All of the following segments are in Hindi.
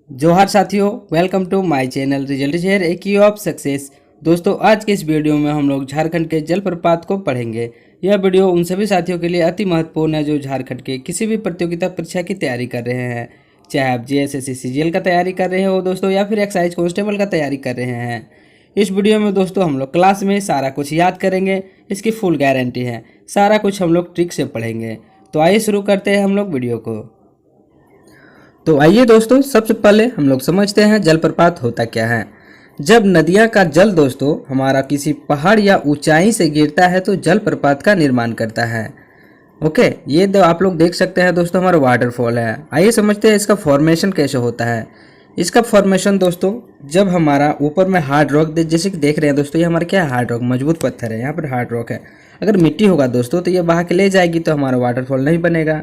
जोहार साथियों, welcome to my channel result share a key of success. दोस्तों, आज के इस वीडियो में हम लोग झारखंड के जलप्रपात को पढ़ेंगे। यह वीडियो उन सभी साथियों के लिए अति महत्वपूर्ण है जो झारखंड के किसी भी प्रतियोगिता परीक्षा की तैयारी कर रहे हैं। चाहे आप जेएसएससी सीजीएल का तैयारी कर रहे हो दोस्तों, या फिर एक्साइज कांस्टेबल का तैयारी कर रहे हैं। इस वीडियो में दोस्तों हम लोग क्लास में सारा कुछ याद करेंगे, इसकी फुल गारंटी है। सारा कुछ हम लोग ट्रिक से पढ़ेंगे। तो आइए शुरू करते हैं हम लोग वीडियो को। तो आइए दोस्तों, सबसे पहले हम लोग समझते हैं जलप्रपात होता क्या है। जब नदियां का जल दोस्तों हमारा किसी पहाड़ या ऊंचाई से गिरता है तो जलप्रपात का निर्माण करता है। ओके, ये आप लोग देख सकते हैं दोस्तों, हमारा वाटरफॉल है। आइए समझते हैं इसका फॉर्मेशन कैसे होता है। इसका फॉर्मेशन दोस्तों, जब हमारा ऊपर में हार्ड रॉक, जैसे कि देख रहे हैं दोस्तों, ये हमारा क्या है, हार्ड रॉक, मजबूत पत्थर है। यहाँ पर हार्ड रॉक है। अगर मिट्टी होगा दोस्तों तो ये बहा के ले जाएगी, तो हमारा वाटरफॉल नहीं बनेगा।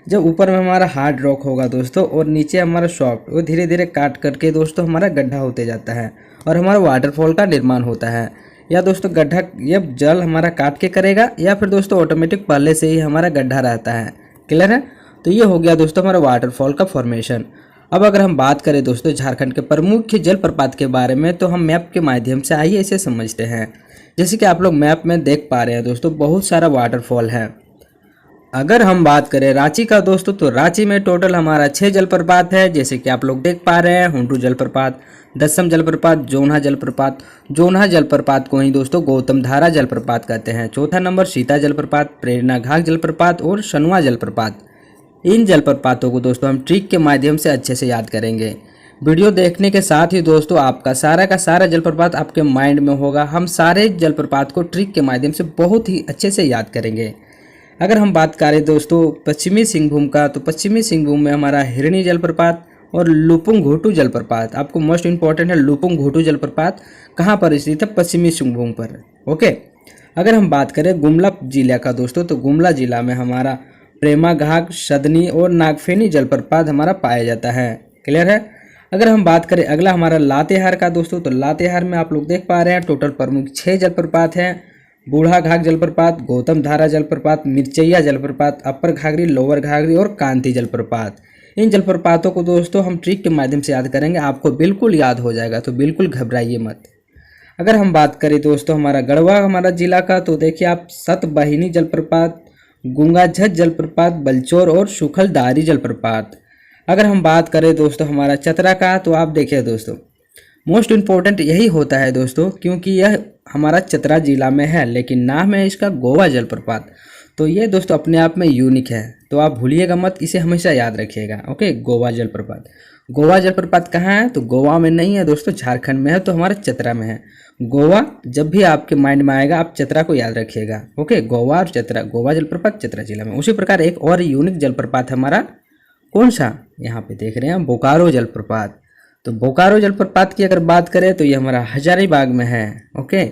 जब ऊपर में हमारा हार्ड रॉक होगा दोस्तों और नीचे हमारा सॉफ्ट, वो धीरे धीरे काट करके दोस्तों हमारा गड्ढा होते जाता है और हमारा वाटरफॉल का निर्माण होता है। या दोस्तों गड्ढा ये जल हमारा काट के करेगा, या फिर दोस्तों ऑटोमेटिक पहले से ही हमारा गड्ढा रहता है। क्लियर है? तो ये हो गया दोस्तों हमारा वाटरफॉल का फॉर्मेशन। अब अगर हम बात करें दोस्तों झारखंड के प्रमुख जलप्रपात के बारे में, तो हम मैप के माध्यम से आइए इसे समझते हैं। जैसे कि आप लोग मैप में देख पा रहे हैं दोस्तों, बहुत सारा वाटरफॉल है। अगर हम बात करें रांची का दोस्तों, तो रांची में टोटल हमारा 6 जलप्रपात है। जैसे कि आप लोग देख पा रहे हैं, हुंडरू जलप्रपात, दसम जलप्रपात, जोन्हा जलप्रपात। जोन्हा जलप्रपात को ही दोस्तों गौतम धारा जलप्रपात कहते हैं। चौथा नंबर सीता जलप्रपात, प्रेरणा घाघ जलप्रपात और सनुआ जलप्रपात। इन जलप्रपातों को दोस्तों हम ट्रिक के माध्यम से अच्छे से याद करेंगे। वीडियो देखने के साथ ही दोस्तों आपका सारा का सारा जलप्रपात आपके माइंड में होगा। हम सारे जलप्रपात को ट्रिक के माध्यम से बहुत ही अच्छे से याद करेंगे। अगर हम बात करें दोस्तों पश्चिमी सिंहभूम का, तो पश्चिमी सिंहभूम में हमारा हिरणी जलप्रपात और लुपुंग घोटू जलप्रपात। आपको मोस्ट इंपॉर्टेंट है, लुपुंग घोटू जलप्रपात कहाँ पर स्थित है? पश्चिमी सिंहभूम पर। ओके, अगर हम बात करें गुमला जिला का दोस्तों, तो गुमला जिला में हमारा प्रेमा घाघ, सदनी और नागफेनी जलप्रपात हमारा पाया जाता है। क्लियर है? अगर हम बात करें अगला हमारा लातेहार का दोस्तों, तो लातेहार में आप लोग देख पा रहे हैं टोटल प्रमुख 6 जलप्रपात हैं। बूढ़ा घाघ जलप्रपात, गौतम धारा जलप्रपात, मिर्चैया जलप्रपात, अपर घाघरी, लोअर घाघरी और कांति जलप्रपात। इन जलप्रपातों को दोस्तों हम ट्रिक के माध्यम से याद करेंगे, आपको बिल्कुल याद हो जाएगा, तो बिल्कुल घबराइए मत। अगर हम बात करें दोस्तों हमारा गढ़वा हमारा जिला का, तो देखिए आप सतबहिनी जलप्रपात, गुंगाझत जलप्रपात, बलचौर और सुखलदारी जलप्रपात। अगर हम बात करें दोस्तों हमारा चतरा का, तो आप देखिए दोस्तों मोस्ट इम्पोर्टेंट यही होता है दोस्तों, क्योंकि यह हमारा चतरा जिला में है, लेकिन नाम है इसका गोवा जलप्रपात। तो ये दोस्तों अपने आप में यूनिक है, तो आप भूलिएगा मत, इसे हमेशा याद रखिएगा। ओके, गोवा जलप्रपात। गोवा जलप्रपात कहाँ है? तो गोवा में नहीं है दोस्तों, झारखंड में है, तो हमारा चतरा में है। गोवा जब भी आपके माइंड में आएगा आप चतरा को याद रखिएगा। ओके, गोवा और चतरा, गोवा जलप्रपात चतरा जिला में। उसी प्रकार एक और यूनिक जलप्रपात हमारा कौन सा, यहाँ पे देख रहे हैं बोकारो जलप्रपात। तो बोकारो जलप्रपात की अगर बात करें तो ये हमारा हजारीबाग में है। ओके,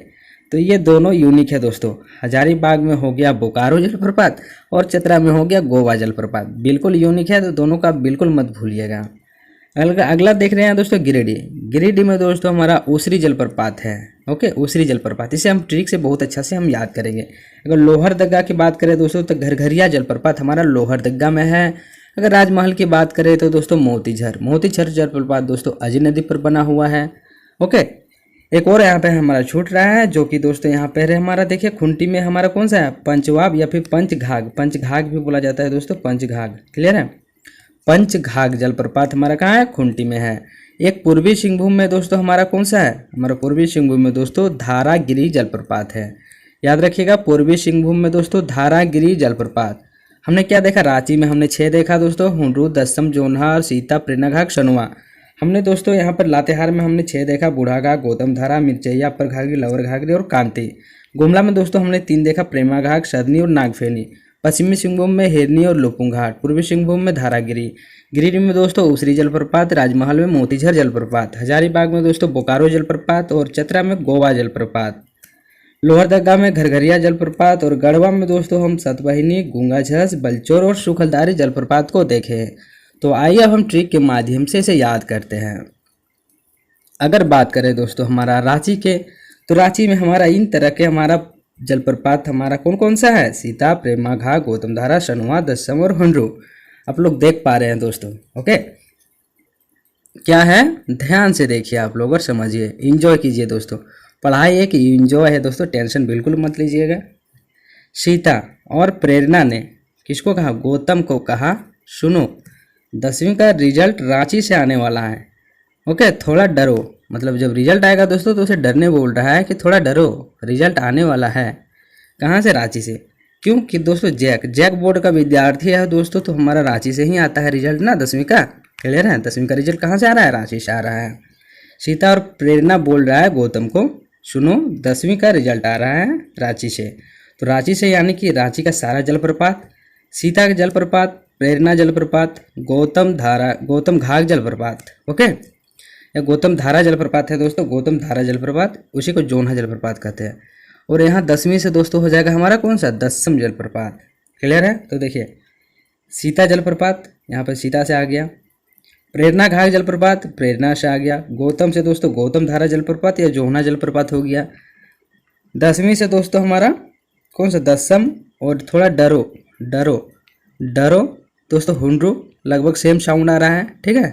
तो ये दोनों यूनिक है दोस्तों। हजारीबाग में हो गया बोकारो जलप्रपात और चतरा में हो गया गोवा जलप्रपात। बिल्कुल यूनिक है, तो दोनों का बिल्कुल मत भूलिएगा। अगला देख रहे हैं दोस्तों गिरिडीह। गिरिडीह में दोस्तों हमारा ऊसरी जलप्रपात है। ओके, ऊसरी जलप्रपात, इसे हम ट्रिक से बहुत अच्छा से हम याद करेंगे। अगर लोहरदगा की बात करें दोस्तों, तो घरघरिया जलप्रपात हमारा लोहरदगा में है। अगर राजमहल की बात करें तो दोस्तों मोतीझर जलप्रपात दोस्तों अजय नदी पर बना हुआ है। ओके, एक और यहाँ पे हमारा छूट रहा है, जो कि दोस्तों यहाँ पे हमारा देखिए खुंटी में हमारा कौन सा है, पंचवाब या फिर पंचघाघ भी बोला जाता है दोस्तों, पंचघाघ। क्लियर है? पंचघाघ जलप्रपात हमारा कहाँ है? खुंटी में है। एक पूर्वी सिंहभूम में दोस्तों हमारा कौन सा है? हमारा पूर्वी सिंहभूम में दोस्तों धारागिरी जलप्रपात है। याद रखिएगा, पूर्वी सिंहभूम में दोस्तों धारागिरी जलप्रपात। हमने क्या देखा? रांची में हमने 6 देखा दोस्तों, हुंडरू, दसम, जोन्हा, सीता, प्रेरणा घाघ, सनुआ। हमने दोस्तों यहाँ पर लातेहार में हमने 6 देखा, बूढ़ा घाघ, गौतम धारा, मिर्चैया, अपर घाघरी, लोअर घाघरी और कांति। गुमला में दोस्तों हमने 3 देखा, प्रेमा घाघ, सदनी और नागफेनी। पश्चिमी सिंहभूम में हिरनी और लुपुंग घाट। पूर्वी सिंहभूम में धारागिरी। गिरिडीह में दोस्तों ऊसरी जलप्रपात, राजमहल में मोतीझर जलप्रपात, हजारीबाग में दोस्तों बोकारो जलप्रपात और चतरा में गोवा जलप्रपात। लोहरदगा में घरघरिया जलप्रपात और गढ़वा में दोस्तों हम सतबहिनी, गुंगाझस, बलचौर और सुखलदारी जलप्रपात को देखे। तो आइए अब हम ट्रिक के माध्यम से इसे याद करते हैं। अगर बात करें दोस्तों हमारा रांची के, तो रांची में हमारा इन तरह के हमारा जलप्रपात हमारा कौन कौन सा है? सीता, प्रेमा घाघ, गौतम धारा, सनुआ, दसम और हुंडरू। आप लोग देख पा रहे हैं दोस्तों। ओके, क्या है, ध्यान से देखिए आप लोग और समझिए, इंजॉय कीजिए दोस्तों। पढ़ाई एक इंजॉय है दोस्तों, टेंशन बिल्कुल मत लीजिएगा। सीता और प्रेरणा ने किसको कहा, गौतम को कहा, सुनो 10वीं का रिजल्ट रांची से आने वाला है, ओके, थोड़ा डरो। मतलब जब रिजल्ट आएगा दोस्तों तो उसे डरने बोल रहा है कि थोड़ा डरो, रिजल्ट आने वाला है। कहाँ से, रांची से। क्यों कि दोस्तों जैक बोर्ड का विद्यार्थी है दोस्तों, तो हमारा रांची से ही आता है रिजल्ट ना 10वीं का। क्लियर है, 10वीं का रिजल्ट कहाँ से आ रहा है, रांची से आ रहा है। सीता और प्रेरणा बोल रहा है गौतम को, सुनो 10वीं का रिजल्ट आ रहा है रांची से। तो रांची से यानी कि रांची का सारा जलप्रपात, सीता का जलप्रपात, प्रेरणा जलप्रपात, गौतम घाघ जलप्रपात, ओके, या गौतम धारा जलप्रपात है दोस्तों, गौतम धारा जलप्रपात, उसी को जोन्हा जलप्रपात कहते हैं। और यहाँ 10वीं से दोस्तों हो जाएगा हमारा कौन सा, 10म जलप्रपात। क्लियर है, तो देखिए सीता जलप्रपात यहाँ पर सीता से आ गया, प्रेरणा घाघ जलप्रपात प्रेरणा से आ गया, गौतम से दोस्तों गौतम धारा जलप्रपात या जोन्हा जलप्रपात हो गया। 10वीं से दोस्तों हमारा कौन सा, 10म, और थोड़ा डरो डरो डरो दोस्तों हुंड्रू, लगभग सेम साउंड आ रहा है, ठीक है।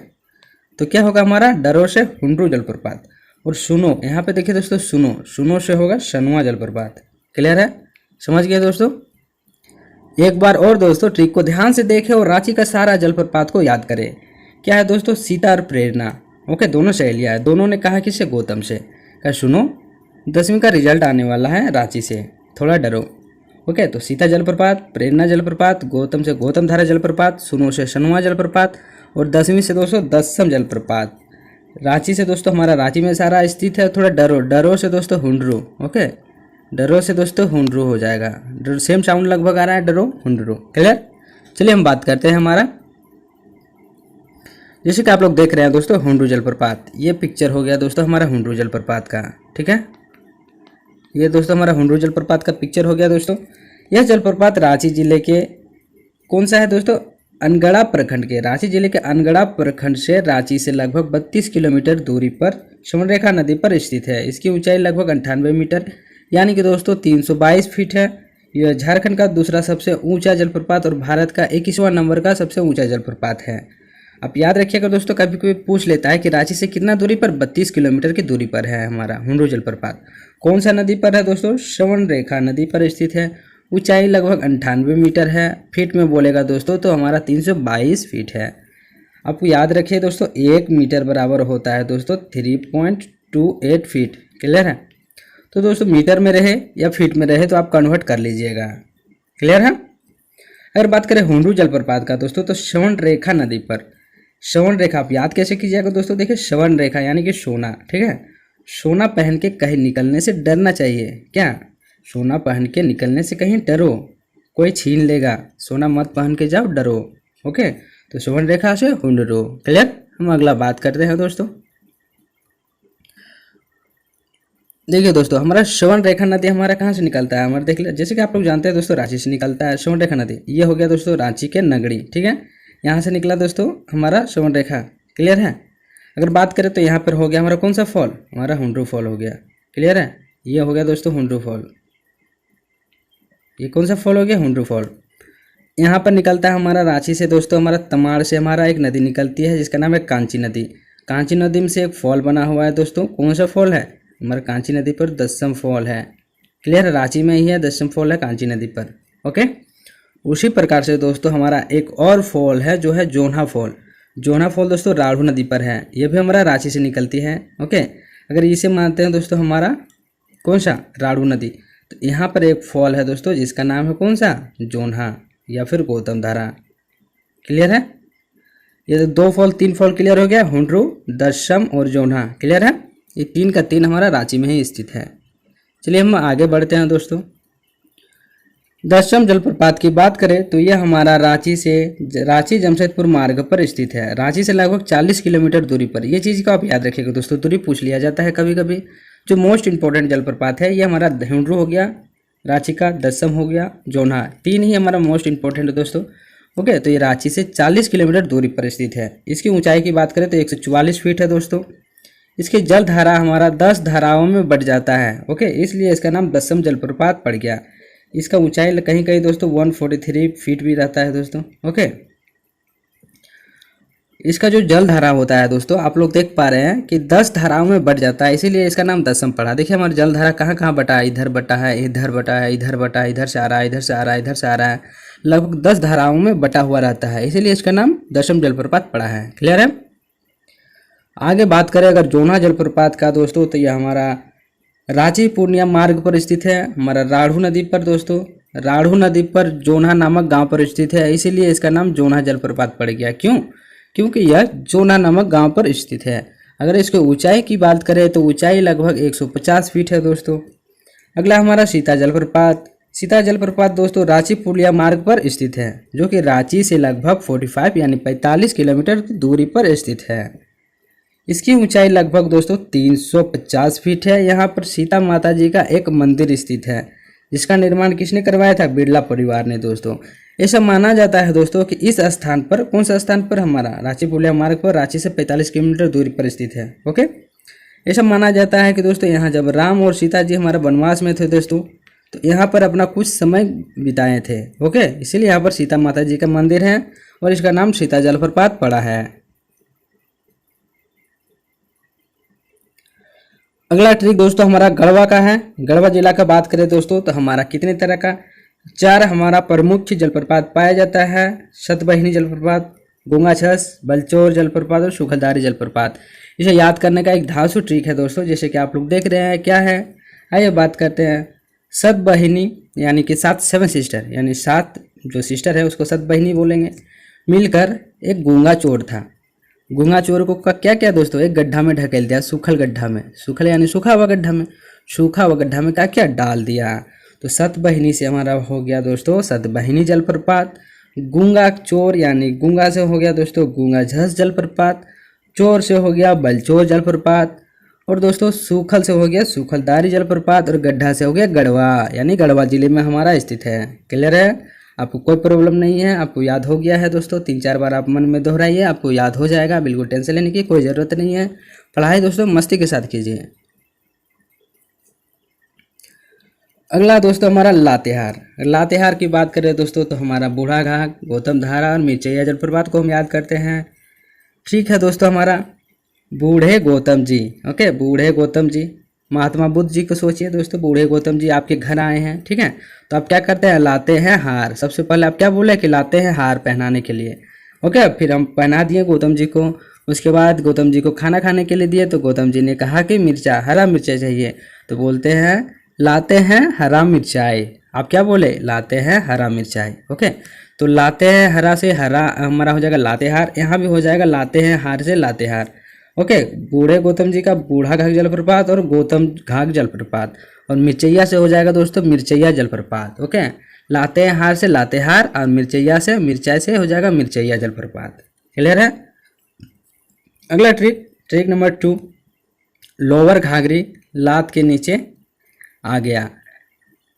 तो क्या होगा हमारा, डरो से हुंड्रू जलप्रपात। और सुनो, यहाँ पे देखिए दोस्तों सुनो से होगा सनुआ जलप्रपात। क्लियर है, समझ गए दोस्तों। एक बार और दोस्तों ट्रिक को ध्यान से देखें और रांची का सारा जलप्रपात को याद करें। क्या है दोस्तों, सीता और प्रेरणा, ओके, दोनों सहेलियाँ है, दोनों ने कहा किससे, गौतम से, कहा सुनो 10वीं का रिजल्ट आने वाला है रांची से, थोड़ा डरो, ओके। तो सीता जलप्रपात, प्रेरणा जलप्रपात, गौतम से गौतम धारा जलप्रपात, सुनो से सनुआ जलप्रपात, और 10वीं से दोस्तों 10म जलप्रपात। रांची से दोस्तों हमारा रांची में सारा स्थित है, थोड़ा डरो से दोस्तों हुंड्रू, ओके, डरो से दोस्तों हुंड्रू हो जाएगा, सेम साउंड लगभग आ रहा है, डरो हुंड्रू। क्लियर, चलिए हम बात करते हैं हमारा, जैसे कि आप लोग देख रहे हैं दोस्तों हुंड्रू जलप्रपात, ये पिक्चर हो गया दोस्तों हमारा हुंड्रू जलप्रपात का, ठीक है। ये दोस्तों हमारा हुंड्रू जलप्रपात का पिक्चर हो गया दोस्तों। यह जलप्रपात रांची जिले के कौन सा है दोस्तों, अनगढ़ा प्रखंड के, रांची जिले के अनगढ़ा प्रखंड से रांची से लगभग 32 किलोमीटर दूरी पर सुवर्णरेखा नदी पर स्थित है। इसकी ऊंचाई लगभग 98 मीटर यानी कि दोस्तों 322 फीट है। यह झारखंड का दूसरा सबसे ऊंचा जलप्रपात और भारत का 21वां नंबर का सबसे ऊंचा जलप्रपात है। आप याद रखिएगा दोस्तों, कभी कभी पूछ लेता है कि रांची से कितना दूरी पर, 32 किलोमीटर की दूरी पर है हमारा हुंड्रू जलप्रपात। कौन सा नदी पर है दोस्तों, सुवर्णरेखा नदी पर स्थित है। ऊंचाई लगभग 98 मीटर है, फीट में बोलेगा दोस्तों तो हमारा 322 फीट है। आपको याद रखिए दोस्तों 1 मीटर बराबर होता है दोस्तों 3.28 फीट। क्लियर है, तो दोस्तों मीटर में रहे या फीट में रहे तो आप कन्वर्ट कर लीजिएगा। क्लियर है। अगर बात करें हुंड्रू जलप्रपात का दोस्तों, तो सुवर्णरेखा नदी पर, सुवर्णरेखा आप याद कैसे कीजिएगा दोस्तों, देखिए सुवर्णरेखा यानी कि सोना, ठीक है। सोना पहन के कहीं निकलने से डरना चाहिए, क्या, सोना पहन के निकलने से कहीं डरो, कोई छीन लेगा, सोना मत पहन के जाओ, डरो, ओके। तो सुवर्णरेखा से हुंड्रू। क्लियर, हम अगला बात करते हैं दोस्तों। देखिए दोस्तों हमारा सुवर्णरेखा नदी हमारा कहाँ से निकलता है, हमारा देख लिया, जैसे कि आप लोग जानते हैं दोस्तों रांची से निकलता है सुवर्णरेखा नदी। ये हो गया दोस्तों रांची के नगड़ी, ठीक है, यहाँ से निकला दोस्तों हमारा सुवर्णरेखा। क्लियर है। अगर बात करें तो यहाँ पर हो गया हमारा कौन सा फॉल, हमारा हुंड्रू फॉल हो गया। क्लियर है, ये हो गया दोस्तों हुंड्रू फॉल। ये कौन सा फॉल हो गया, हुंड्रू फॉल। यहाँ पर निकलता है हमारा रांची से दोस्तों, हमारा तमाड़ से हमारा एक नदी निकलती है जिसका नाम है कांची नदी। कांची नदी में से एक फॉल बना हुआ है दोस्तों, कौन सा फॉल है, हमारा कांची नदी पर 10म फॉल है। क्लियर है, रांची में ही है 10म फॉल है कांची नदी पर, ओके। उसी प्रकार से दोस्तों हमारा एक और फॉल है जो है जोन्हा फॉल। जोन्हा फॉल दोस्तों राढ़ू नदी पर है, ये भी हमारा रांची से निकलती है, ओके। अगर इसे मानते हैं दोस्तों हमारा कौन सा, राढ़ू नदी, तो यहाँ पर एक फॉल है दोस्तों जिसका नाम है कौन सा, जोन्हा या फिर गौतम धारा। क्लियर है, ये तो 2 फॉल 3 फॉल क्लियर हो गया, हुंड्रू, 10म और जोन्हा। क्लियर है, ये 3 का 3 हमारा रांची में ही स्थित है। चलिए हम आगे बढ़ते हैं दोस्तों। 10म जलप्रपात की बात करें तो यह हमारा रांची जमशेदपुर मार्ग पर स्थित है, रांची से लगभग 40 किलोमीटर दूरी पर। ये चीज़ को आप याद रखिएगा दोस्तों, दूरी पूछ लिया जाता है कभी कभी। जो मोस्ट इंपॉर्टेंट जलप्रपात है ये हमारा हुंड्रू हो गया, रांची का 10म हो गया, जोन्हा, 3 ही हमारा मोस्ट इंपॉर्टेंट है दोस्तों, ओके। तो ये रांची से 40 किलोमीटर दूरी पर स्थित है। इसकी ऊंचाई की बात करें तो 144 फीट है दोस्तों। इसकी जल धारा हमारा 10 धाराओं में बढ़ जाता है, ओके, इसलिए इसका नाम 10म जलप्रपात पड़ गया। इसका ऊंचाई कहीं कहीं दोस्तों 143 फीट भी रहता है दोस्तों, ओके। इसका जो जल धारा होता है दोस्तों, आप लोग देख पा रहे हैं कि 10 धाराओं में बट जाता है, इसीलिए इसका नाम दसम पड़ा। देखिए हमारा जल धारा कहाँ कहाँ बटा है, इधर बटा है, इधर बटा है, इधर बटा है, इधर से आ रहा है, इधर से आ रहा है, इधर से आ रहा है, लगभग 10 धाराओं में बटा हुआ रहता है, इसीलिए इसका नाम दशम जलप्रपात पड़ा है। क्लियर है। आगे बात करें अगर जोन्हा जलप्रपात का दोस्तों, तो यह हमारा रांची पूर्णिया मार्ग पर स्थित है, हमारा राढ़ू नदी पर दोस्तों, राढ़ू नदी पर जोन्हा नामक गांव पर स्थित है, इसीलिए इसका नाम जोन्हा जलप्रपात पड़ गया। क्यों? क्योंकि यह जोन्हा नामक गांव पर स्थित है। अगर इसके ऊंचाई की बात करें तो ऊंचाई लगभग 150 फीट है दोस्तों। अगला हमारा सीता जलप्रपात। सीता जलप्रपात दोस्तों रांची पूर्णिया मार्ग पर स्थित है, जो कि रांची से लगभग 45 यानी 45 किलोमीटर की दूरी पर स्थित है। इसकी ऊंचाई लगभग दोस्तों 350 फीट है। यहाँ पर सीता माता जी का एक मंदिर स्थित है, जिसका निर्माण किसने करवाया था? बिरला परिवार ने दोस्तों। ऐसा माना जाता है दोस्तों कि इस स्थान पर, कौन सा स्थान पर? हमारा रांची पूर्णिया मार्ग पर रांची से 45 किलोमीटर दूरी पर स्थित है। ओके, ऐसा माना जाता है कि दोस्तों यहाँ जब राम और सीता जी हमारे वनवास में थे दोस्तों, तो यहाँ पर अपना कुछ समय बिताए थे। ओके, इसीलिए यहाँ पर सीता माता जी का मंदिर है और इसका नाम सीता जलप्रपात पड़ा है। अगला ट्रिक दोस्तों हमारा गढ़वा का है। गढ़वा जिला का बात करें दोस्तों, तो हमारा कितने तरह का 4 हमारा प्रमुख जलप्रपात पाया जाता है। सतबहिनी जलप्रपात, गूंगाछस, बलचौर जलप्रपात और सुखलदारी जलप्रपात। इसे याद करने का एक धांसू ट्रिक है दोस्तों, जैसे कि आप लोग देख रहे हैं। क्या है? आइए बात करते हैं। सतबहिनी यानी कि 7 7 सिस्टर, यानी 7 जो सिस्टर है उसको सतबहिनी बोलेंगे, मिलकर एक गूंगा चोर था। गूंगा चोर को क्या क्या दोस्तों? एक गड्ढा में ढकेल दिया, सूखल गड्ढा में, सूखल यानी सूखा हुआ गड्ढा में, सूखा हुआ गड्ढा में क्या क्या डाल दिया। तो सतबहिनी से हमारा हो गया दोस्तों सतबहिनी जलप्रपात। गूंगा चोर यानी गूंगा से हो गया दोस्तों गूंगाझस जलप्रपात, चोर से हो गया बलचौर जलप्रपात, और दोस्तों सूखल से हो गया सूखलदारी जलप्रपात, और गड्ढा से हो गया गढ़वा, यानी गढ़वा जिले में हमारा स्थित है। क्लियर है? आपको कोई प्रॉब्लम नहीं है, आपको याद हो गया है दोस्तों। 3-4 बार आप मन में दोहराइए, आपको याद हो जाएगा। बिल्कुल टेंशन लेने की कोई ज़रूरत नहीं है। पढ़ाई दोस्तों मस्ती के साथ कीजिए। अगला दोस्तों हमारा लातेहार। लातेहार की बात करें दोस्तों, तो हमारा बूढ़ा घाट, गौतम धारा और मिर्चैया जलप्रपात को हम याद करते हैं। ठीक है दोस्तों, हमारा बूढ़े गौतम जी। ओके, बूढ़े गौतम जी, महात्मा बुद्ध जी को सोचिए दोस्तों। बूढ़े गौतम जी आपके घर आए हैं, ठीक है, तो आप क्या करते हैं? लाते हैं हार। सबसे पहले आप क्या बोले कि लाते हैं हार पहनाने के लिए। ओके, फिर हम पहना दिए गौतम जी को। उसके बाद गौतम जी को खाना खाने के लिए दिए, तो गौतम जी ने कहा कि मिर्चा, हरा मिर्चा चाहिए, तो बोलते हैं लाते हैं हरा मिर्चाई। आप क्या बोले? लाते हैं हरा मिर्चाई। ओके, तो लाते हैं हरा से हरा हमारा हो जाएगा लातेहार। यहाँ भी हो जाएगा लाते हैं हार से लातेहार। ओके, बूढ़े गौतम जी का बूढ़ा घाघ जलप्रपात और गौतम घाघ जलप्रपात, और मिर्चैया से हो जाएगा दोस्तों मिर्चैया जलप्रपात। ओके, लाते हैं हार से लातेहार और मिर्चैया से मिर्चाई से हो जाएगा मिर्चैया जलप्रपात। क्लियर है? अगला ट्रिक नंबर 2, लोअर घाघरी लात के नीचे आ गया।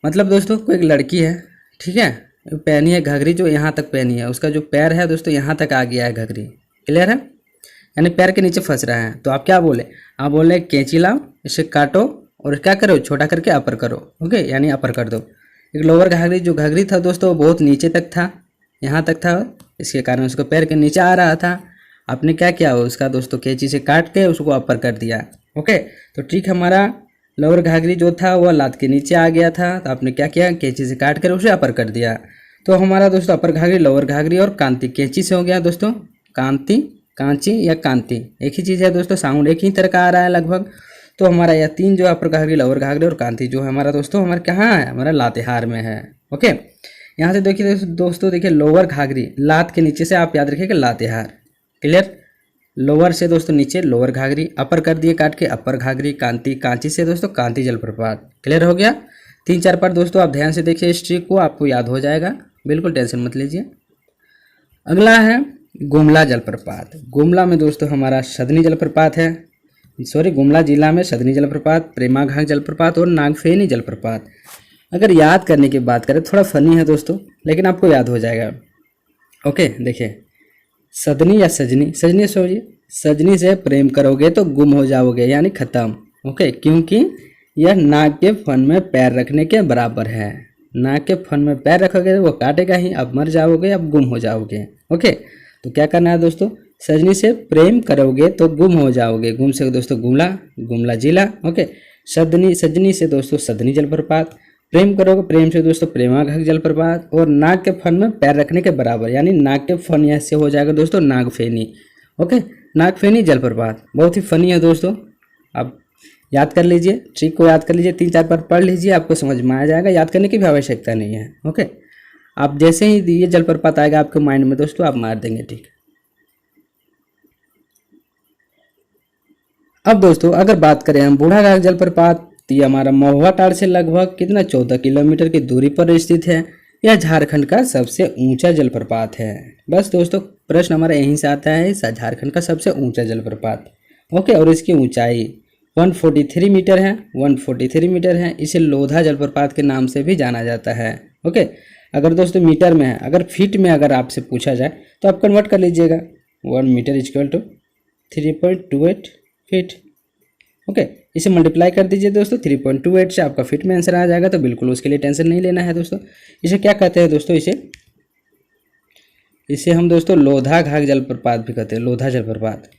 मतलब दोस्तों कोई एक लड़की है, ठीक है, पहनी है घाघरी, जो यहाँ तक पहनी है, उसका जो पैर है दोस्तों यहाँ तक आ गया है घाघरी। क्लियर है? यानी पैर के नीचे फंस रहा है। तो आप क्या बोले? आप बोले कैंची लाओ, इसे काटो और क्या करो? छोटा करके अपर करो। ओके, यानी अपर कर दो। एक लोअर घाघरी, जो घाघरी था दोस्तों वो बहुत नीचे तक था, यहाँ तक था, इसके कारण उसको पैर के नीचे आ रहा था। आपने क्या किया? उसका दोस्तों कैंची से काट के उसको अपर कर दिया। ओके, तो ठीक, हमारा लोअर घाघरी जो था वह लात के नीचे आ गया था, तो आपने क्या किया? कैंची से काट कर उसे अपर कर दिया। तो हमारा दोस्तों अपर घाघरी, लोअर घाघरी और कांति, कैंची से हो गया दोस्तों कांति, कांची या कांति, एक ही चीज़ है दोस्तों, साउंड एक ही तरह का आ रहा है लगभग। तो हमारा यह 3 जो अपर घाघरी, लोअर घाघरी और कांति जो है हमारा दोस्तों हमारे कहाँ है? हमारा लातेहार में है। ओके, यहाँ से देखिए दोस्तों, देखिए लोअर घाघरी, लात के नीचे से आप याद रखिएगा लातेहार। क्लियर? लोअर से दोस्तों नीचे लोअर घाघरी, अपर कर दिए काट के अपर घाघरी, कांति, कांची से दोस्तों कांति जलप्रपात। क्लियर हो गया? 3-4 बार दोस्तों आप ध्यान से देखिए इस ट्रिक को, आपको याद हो जाएगा। बिल्कुल टेंशन मत लीजिए। अगला है गुमला जलप्रपात। गुमला में दोस्तों हमारा सदनी जलप्रपात है, गुमला जिला में सदनी जलप्रपात, प्रेमा घाघ जलप्रपात और नागफेनी जलप्रपात। अगर याद करने की बात करें, थोड़ा फनी है दोस्तों, लेकिन आपको याद हो जाएगा। ओके, देखिए सदनी या सजनी, सजनी सोचिए, सजनी से प्रेम करोगे तो गुम हो जाओगे, यानी खत्म। ओके, क्योंकि यह नाक के फन में पैर रखने के बराबर है। नाक के फन में पैर रखोगे तो वो काटेगा ही, अब मर जाओगे, अब गुम हो जाओगे। ओके, तो क्या करना है दोस्तों? सजनी से प्रेम करोगे तो गुम हो जाओगे। गुम से दोस्तों गुमला, गुमला जिला। ओके, सदनी सजनी से दोस्तों सदनी जलप्रपात। प्रेम करोगे, प्रेम से दोस्तों प्रेमाघाट जलप्रपात। और नाग के फन में पैर रखने के बराबर, यानी नाग के फन यहाँ से हो जाएगा दोस्तों नागफेनी। ओके, नागफेनी जलप्रपात बहुत ही फनी है दोस्तों, आप याद कर लीजिए, ट्रिक को याद कर लीजिए, 3-4 बार पढ़ लीजिए, आपको समझ में आ जाएगा। याद करने की भी आवश्यकता नहीं है। ओके, आप जैसे ही ये जलप्रपात आएगा आपके माइंड में दोस्तों, आप मार देंगे। ठीक, अब दोस्तों अगर बात करें हम बूढ़ाघाट जलप्रपात, तो ये हमारा महुआ टाड़ से लगभग कितना 14 किलोमीटर की दूरी पर स्थित है। यह झारखंड का सबसे ऊंचा जलप्रपात है। बस दोस्तों प्रश्न हमारा यहीं से आता है, झारखंड का सबसे ऊंचा जलप्रपात। ओके, और इसकी ऊंचाई 143 मीटर है, 143 मीटर है। इसे लोधा जलप्रपात के नाम से भी जाना जाता है। ओके, अगर दोस्तों मीटर में है, अगर फीट में अगर आपसे पूछा जाए तो आप कन्वर्ट कर लीजिएगा। 1 metre equal to 3.28 feet. Okay, इसे मल्टीप्लाई कर दीजिए दोस्तों, 3.28 से आपका फीट में आंसर आ जाएगा। तो बिल्कुल उसके लिए टेंशन नहीं लेना है दोस्तों। इसे क्या कहते हैं दोस्तों, इसे हम दोस्तों लोधा घाट जलप्रपात भी कहते हैं। लोधा जलप्रपात,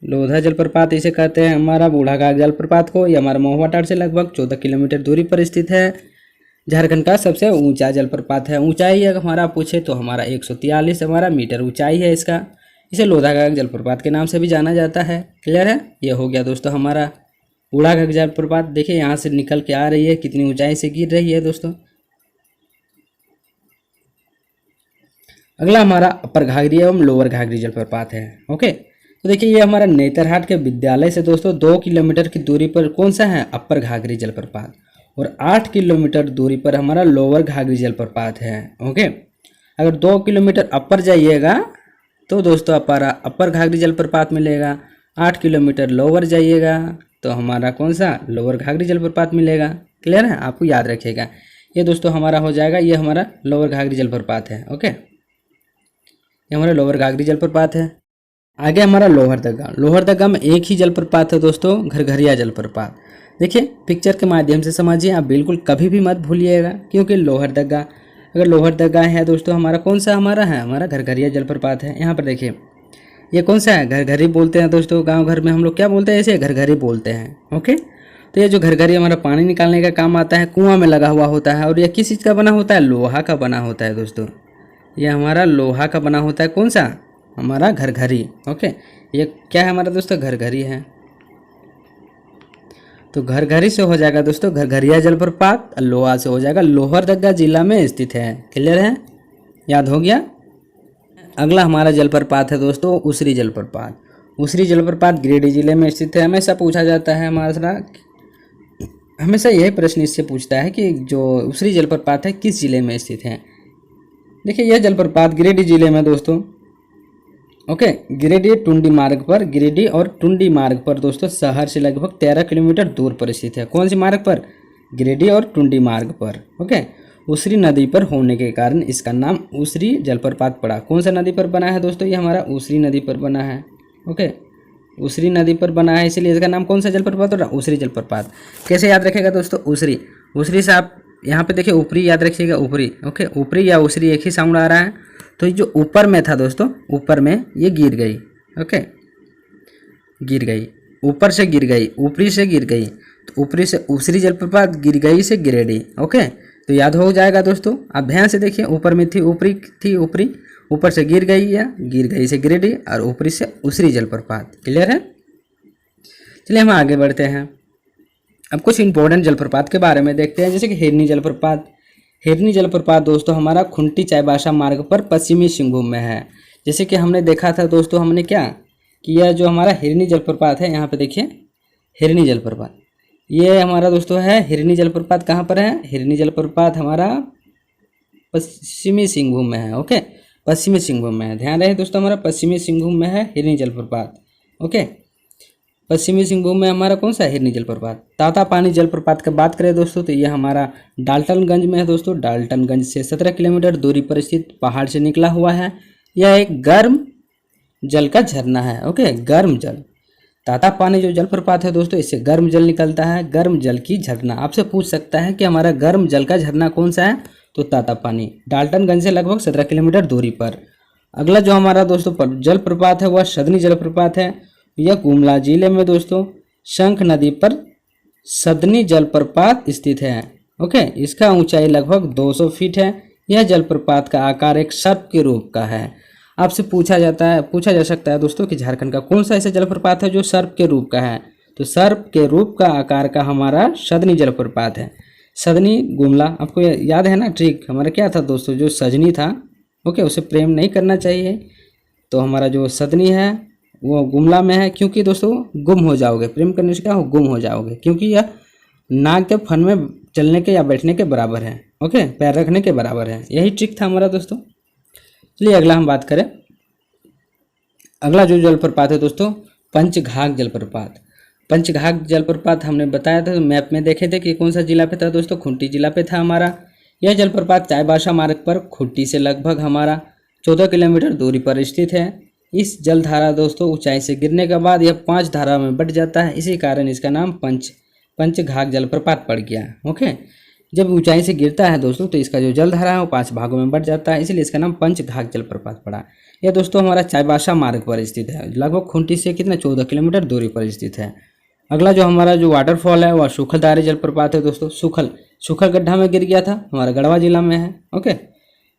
लोधा जलप्रपात इसे कहते हैं हमारा बूढ़ाघाट जलप्रपात को। ये हमारा महुआ टाड़ से लगभग 14 किलोमीटर दूरी पर स्थित है। झारखंड का सबसे ऊंचा जलप्रपात है। ऊंचाई अगर हमारा पूछे तो हमारा 143 हमारा मीटर ऊंचाई है इसका। इसे लोधाघाट जलप्रपात के नाम से भी जाना जाता है। क्लियर है, ये हो गया दोस्तों हमारा बूढ़ाघाट जलप्रपात। देखिए यहाँ से निकल के आ रही है, कितनी ऊंचाई से गिर रही है दोस्तों। अगला हमारा अपर घाघरी एवं लोअर घाघरी जलप्रपात है। ओके, तो देखिए ये हमारा नेतरहाट के विद्यालय से दोस्तों 2 किलोमीटर की दूरी पर कौन सा है, अपर घाघरी जलप्रपात। और 8 किलोमीटर दूरी पर हमारा लोअर घाघरी जलप्रपात है। ओके, अगर 2 किलोमीटर अपर जाइएगा तो दोस्तों अपर घाघरी जलप्रपात मिलेगा। 8 किलोमीटर लोअर जाइएगा तो हमारा कौन सा, लोअर घाघरी जलप्रपात मिलेगा। क्लियर है, आपको याद रखिएगा। ये दोस्तों हमारा हो जाएगा, ये हमारा लोअर घाघरी जलप्रपात है। ओके, ये हमारा लोअर घाघरी जलप्रपात है। आगे हमारा लोहरदगा। लोहरदगा में एक ही जलप्रपात है दोस्तों, घरघरिया जलप्रपात। देखिए पिक्चर के माध्यम से समझिए, आप बिल्कुल कभी भी मत भूलिएगा, क्योंकि लोहरदगा, अगर लोहरदगा है दोस्तों हमारा कौन सा, हमारा घरघरिया जलप्रपात है। यहाँ पर देखिए ये कौन सा है, घरघरी बोलते हैं दोस्तों। गांव घर में हम लोग क्या बोलते हैं, ऐसे घरघरी बोलते हैं। ओके, तो ये जो घरघरी हमारा पानी निकालने का काम आता है, कुआं में लगा हुआ होता है। और ये किस चीज़ का बना होता है, लोहा का बना होता है दोस्तों। ये हमारा लोहा का बना होता है, कौन सा, हमारा घरघरी। ओके, ये क्या है हमारा दोस्तों, घरघरी है। तो घरघरी से हो जाएगा दोस्तों घरघरिया जलप्रपात, लोहा से हो जाएगा लोहरदगा जिला में स्थित है। क्लियर है, याद हो गया। अगला हमारा जलप्रपात है दोस्तों उसरी जलप्रपात। उसरी जलप्रपात गिरिडीह जिले में स्थित है। हमेशा पूछा जाता है हमारा, हमेशा यही प्रश्न इससे पूछता है कि जो उसरी जलप्रपात है किस जिले में स्थित है। देखिए यह जलप्रपात गिरिडीह जिले में दोस्तों। ओके, गिरिडीह टुंडी मार्ग पर, गिरिडीह और टुंडी मार्ग पर दोस्तों शहर से लगभग 13 किलोमीटर दूर पर स्थित है। कौन सी मार्ग पर, गिरिडीह और टुंडी मार्ग पर। ओके, उसरी नदी पर होने के कारण इसका नाम उसरी जलप्रपात पड़ा। कौन सा नदी पर बना है दोस्तों, ये हमारा उसरी नदी पर बना है। ओके, उसरी नदी पर बना है, इसलिए इसका नाम कौन सा जलप्रपात हो रहा है, उसरी जलप्रपात। कैसे याद रखेगा दोस्तों, उसरी, उसरी से आप यहाँ पे देखिए ऊपरी याद रखिएगा, ऊपरी। ओके, ऊपरी या उसरी एक ही साउंड आ रहा है। तो जो ऊपर में था दोस्तों, ऊपर में ये गिर गई। ओके, गिर गई, ऊपर से गिर गई, ऊपरी से गिर गई, तो ऊपरी से उसरी जलप्रपात, गिर गई से गिरिडीह। ओके, तो याद हो जाएगा दोस्तों। आप ध्यान से देखिए, ऊपर में थी ऊपरी, थी ऊपरी, ऊपर से गिर गई या गिर गई से गिरिडीह, और ऊपरी से उसरी जलप्रपात। क्लियर है, चलिए हम आगे बढ़ते हैं। अब कुछ इंपॉर्टेंट जलप्रपात के बारे में देखते हैं, जैसे कि हिरनी जलप्रपात। हिरनी जलप्रपात दोस्तों हमारा खुंटी चाईबासा मार्ग पर पश्चिमी सिंहभूम में है। जैसे कि हमने देखा था दोस्तों, हमने क्या कि यह जो हमारा हिरनी जलप्रपात है, यहाँ पे देखिए हिरनी जलप्रपात, ये हमारा दोस्तों है हिरनी जलप्रपात। कहाँ पर है, हिरनी जलप्रपात हमारा पश्चिमी सिंहभूम में है। ओके, पश्चिमी सिंहभूम में है, ध्यान रहे दोस्तों, हमारा पश्चिमी सिंहभूम में है हिरनी जलप्रपात। ओके, पश्चिमी सिंहभूम में हमारा कौन सा, हिरनी जलप्रपात। तातापानी जलप्रपात की बात करें दोस्तों, तो यह हमारा डाल्टनगंज में है दोस्तों। डाल्टनगंज से 17 किलोमीटर दूरी पर स्थित पहाड़ से निकला हुआ है। यह एक गर्म जल का झरना है। ओके, गर्म जल, तातापानी जो जलप्रपात है दोस्तों, इससे गर्म जल निकलता है, गर्म जल की झरना। आपसे पूछ सकता है कि हमारा गर्म जल का झरना कौन सा है, तो तातापानी, डाल्टनगंज से लगभग 17 किलोमीटर दूरी पर। अगला जो हमारा दोस्तों जलप्रपात है वह सदनी जलप्रपात है। यह गुमला जिले में दोस्तों शंख नदी पर सदनी जलप्रपात स्थित है। ओके, इसका ऊंचाई लगभग 200 फीट है। यह जलप्रपात का आकार एक सर्प के रूप का है। आपसे पूछा जा सकता है दोस्तों कि झारखंड का कौन सा ऐसा जलप्रपात है जो सर्प के रूप का है। तो सर्प के रूप का आकार का हमारा सदनी जलप्रपात है। सदनी गुमला, आपको याद है ना ट्रिक हमारा क्या था दोस्तों, जो सजनी था ओके उसे प्रेम नहीं करना चाहिए। तो हमारा जो सदनी है वो गुमला में है, क्योंकि दोस्तों गुम हो जाओगे, प्रेम करने से क्या हो, गुम हो जाओगे, क्योंकि यह नाग के फन में चलने के या बैठने के बराबर है। ओके, पैर रखने के बराबर है। यही ट्रिक था हमारा दोस्तों। चलिए अगला हम बात करें। अगला जो जलप्रपात है दोस्तों पंचघाघ जलप्रपात। पंचघाघ जलप्रपात हमने बताया था, मैप में देखे थे कि कौन सा जिला पे था दोस्तों, खूंटी जिला पे था हमारा। यह जलप्रपात चाईबासा मार्ग पर खूंटी से लगभग हमारा 14 किलोमीटर दूरी पर स्थित है। इस जलधारा दोस्तों ऊंचाई से गिरने के बाद यह 5 धारा में बट जाता है, इसी कारण इसका नाम पंचघाघ जलप्रपात पड़ गया। ओके, जब ऊंचाई से गिरता है दोस्तों तो इसका जो जलधारा है वो 5 भागों में बट जाता है, इसलिए इसका नाम पंचघाघ जलप्रपात पड़ा। यह दोस्तों हमारा चाईबासा मार्ग पर स्थित है, लगभग खूंटी से कितना 14 किलोमीटर दूरी पर स्थित है। अगला जो हमारा जो वाटरफॉल है वह सुखलधारी जलप्रपात है दोस्तों। सुखल गड्ढा में गिर गया था, हमारा गढ़वा जिला में है। ओके,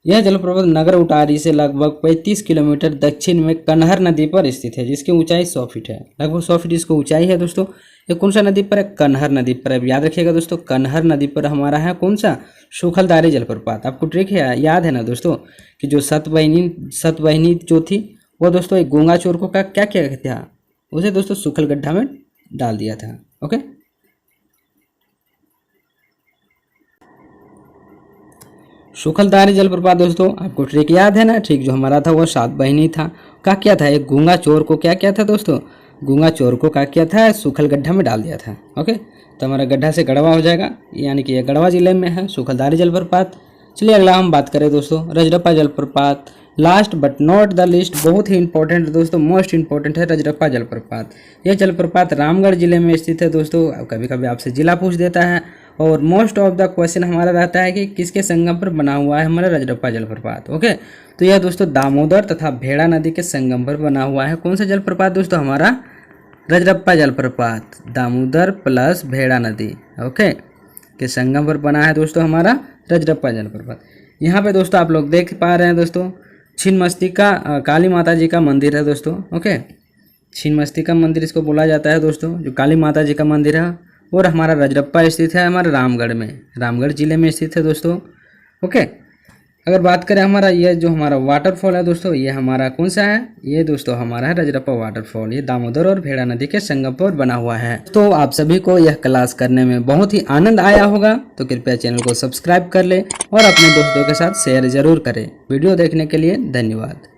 यह जलप्रपात नगर उटारी से लगभग 35 किलोमीटर दक्षिण में कन्हर नदी पर स्थित है, जिसकी ऊंचाई 100 फीट है, लगभग 100 फीट इसको ऊंचाई है दोस्तों। ये कौन सा नदी पर है, कन्हर नदी पर। अब याद रखिएगा दोस्तों, कन्हर नदी पर हमारा है कौन सा, सुखलधारी जलप्रपात। आपको ट्रिक है याद है ना दोस्तों कि जो सतवाहिनी जो थी वो दोस्तों एक गूंगा चोर को क्या किया था, उसे दोस्तों सुखल गड्ढा में डाल दिया था। ओके, सुखलधारी जलप्रपात दोस्तों आपको ट्रिक याद है ना, ट्रिक जो हमारा था वो सातवाहिनी था। क्या किया था, एक गूंगा चोर को क्या किया था दोस्तों, गूंगा चोर को क्या किया था, सुखल गड्ढा में डाल दिया था। ओके, तो हमारा गड्ढा से गढ़वा हो जाएगा, यानी कि यह गढ़वा जिले में है सुखलधारी जलप्रपात। चलिए अगला हम बात करें दोस्तों रजरप्पा जलप्रपात। Last but not the list, बहुत ही इंपॉर्टेंट दोस्तों, मोस्ट इंपॉर्टेंट है रजरप्पा जलप्रपात। यह जलप्रपात रामगढ़ जिले में स्थित है दोस्तों। कभी कभी आपसे जिला पूछ देता है और मोस्ट ऑफ द क्वेश्चन हमारा रहता है कि किसके संगम पर बना हुआ है हमारा रजरप्पा जलप्रपात। ओके, तो यह दोस्तों दामोदर तथा भेड़ा नदी के संगम पर बना हुआ है। कौन सा जलप्रपात दोस्तों, हमारा रजरप्पा जलप्रपात, दामोदर प्लस भेड़ा नदी ओके के संगम पर बना है दोस्तों हमारा रजरप्पा जलप्रपात। यहाँ पे दोस्तों आप लोग देख पा रहे हैं दोस्तों छिन्नमस्तिका काली माता जी का मंदिर है दोस्तों। ओके, छिन्नमस्तिका मंदिर इसको बोला जाता है दोस्तों, जो काली माता जी का मंदिर है। और हमारा रजरप्पा स्थित है हमारे रामगढ़ में, रामगढ़ जिले में स्थित है दोस्तों। ओके, अगर बात करें हमारा ये जो हमारा वाटरफॉल है दोस्तों, ये हमारा कौन सा है, ये दोस्तों हमारा है रजरप्पा वाटरफॉल। ये दामोदर और भेड़ा नदी के संगम पर बना हुआ है। तो आप सभी को यह क्लास करने में बहुत ही आनंद आया होगा, तो कृपया चैनल को सब्सक्राइब कर ले और अपने दोस्तों के साथ शेयर जरूर करें। वीडियो देखने के लिए धन्यवाद।